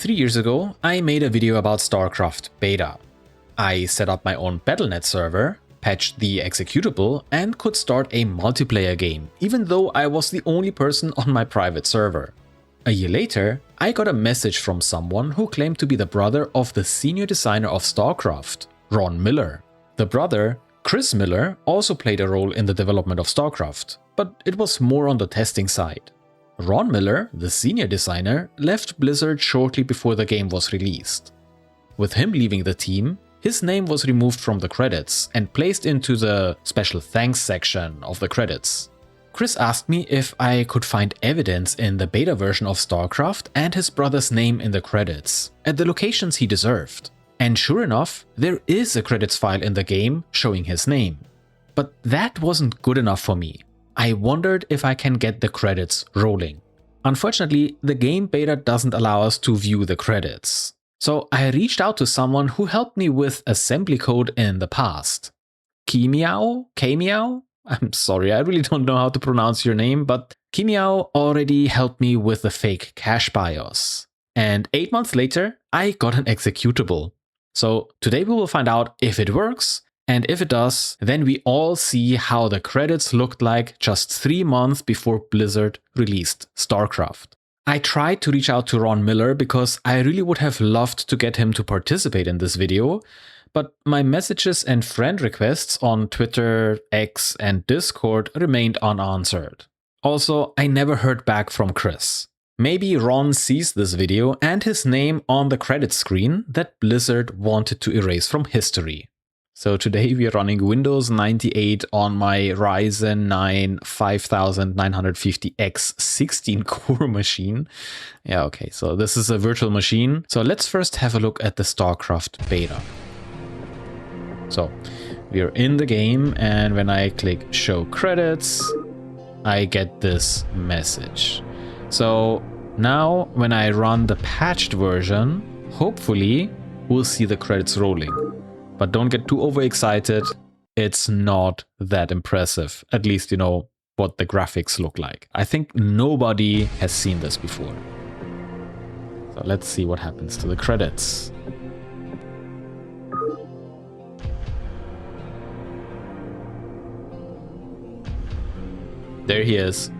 3 years ago, I made a video about StarCraft Beta. I set up my own Battle.net server, patched the executable, and could start a multiplayer game, even though I was the only person on my private server. A year later, I got a message from someone who claimed to be the brother of the senior designer of StarCraft, Ron Millar. The brother, Chris Millar, also played a role in the development of StarCraft, but it was more on the testing side. Ron Millar, the senior designer, left Blizzard shortly before the game was released. With him leaving the team, his name was removed from the credits and placed into the special thanks section of the credits. Chris asked me if I could find evidence in the beta version of StarCraft and his brother's name in the credits, at the locations he deserved. And sure enough, there is a credits file in the game showing his name. But that wasn't good enough for me. I wondered if I can get the credits rolling. Unfortunately, the game beta doesn't allow us to view the credits. So I reached out to someone who helped me with assembly code in the past. Kimiao? I'm sorry, I really don't know how to pronounce your name, but Kimiao already helped me with the fake cache BIOS. And 8 months later, I got an executable. So today we will find out if it works, and if it does, then we all see how the credits looked like just 3 months before Blizzard released StarCraft. I tried to reach out to Ron Millar because I really would have loved to get him to participate in this video, but my messages and friend requests on Twitter, X, and Discord remained unanswered. Also, I never heard back from Chris. Maybe Ron sees this video and his name on the credits screen that Blizzard wanted to erase from history. So today we are running Windows 98 on my Ryzen 9 5950X 16-core machine. Yeah, okay, so this is a virtual machine. So let's first have a look at the StarCraft beta. So we are in the game, and when I click show credits, I get this message. So now when I run the patched version, hopefully we'll see the credits rolling. But don't get too overexcited, it's not that impressive. At least you know what the graphics look like. I think nobody has seen this before. So let's see what happens to the credits. There he is.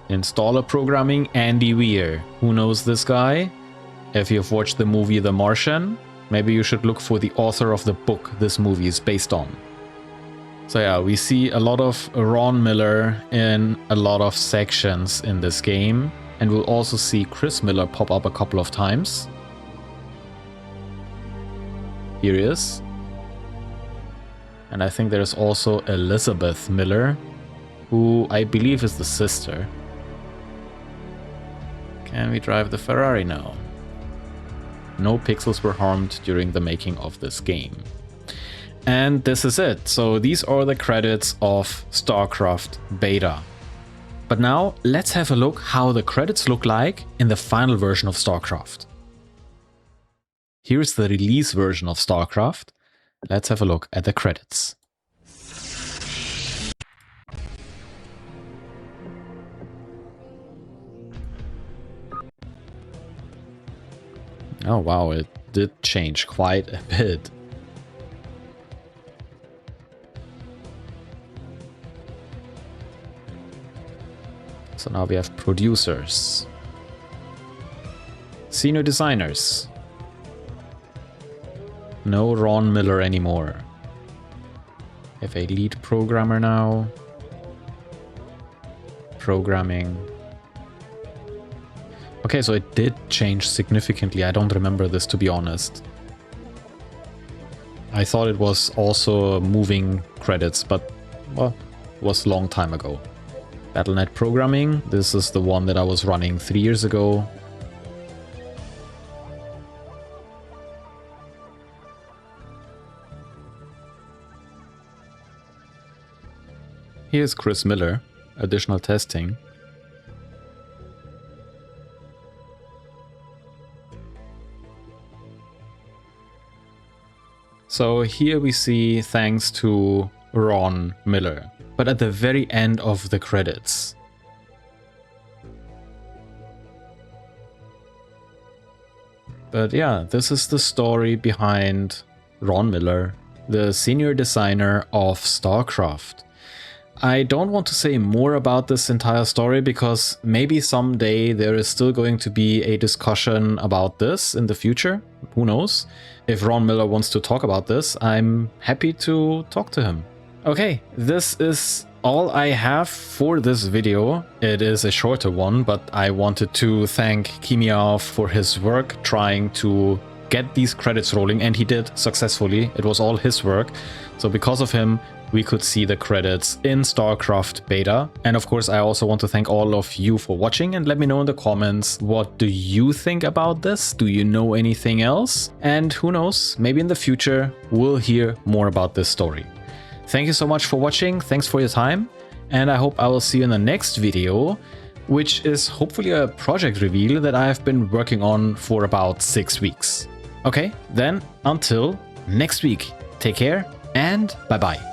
Installer programming Andy Weir. Who knows this guy? If you've watched the movie The Martian, maybe you should look for the author of the book this movie is based on. So yeah, we see a lot of Ron Millar in a lot of sections in this game, and we'll also see Chris Millar pop up a couple of times. Here he is. And I think there's also Elizabeth Millar, who I believe is the sister. Can we drive the Ferrari now? No pixels were harmed during the making of this game. And this is it. So these are the credits of StarCraft Beta. But now let's have a look how the credits look like in the final version of StarCraft. Here's the release version of StarCraft. Let's have a look at the credits. Oh wow, it did change quite a bit. So now we have producers, senior designers. No Ron Millar anymore. We have a lead programmer now. Programming. Okay, so it did change significantly. I don't remember this, to be honest. I thought it was also moving credits, but well, it was a long time ago. Battle.net programming. This is the one that I was running 3 years ago. Here's Chris Millar, additional testing. So here we see thanks to Ron Millar. but at the very end of the credits. But yeah, this is the story behind Ron Millar, the senior designer of StarCraft. I don't want to say more about this entire story because maybe someday there is still going to be a discussion about this in the future. Who knows? If Ron Millar wants to talk about this, I'm happy to talk to him. Okay, this is all I have for this video. It is a shorter one, but I wanted to thank Kimiov for his work trying to get these credits rolling, and he did successfully. It was all his work. So because of him, we could see the credits in StarCraft Beta. And of course, I also want to thank all of you for watching, and let me know in the comments, what do you think about this? Do you know anything else? And who knows, maybe in the future, we'll hear more about this story. Thank you so much for watching. Thanks for your time. And I hope I will see you in the next video, which is hopefully a project reveal that I've been working on for about 6 weeks. Okay, then until next week, take care and bye-bye.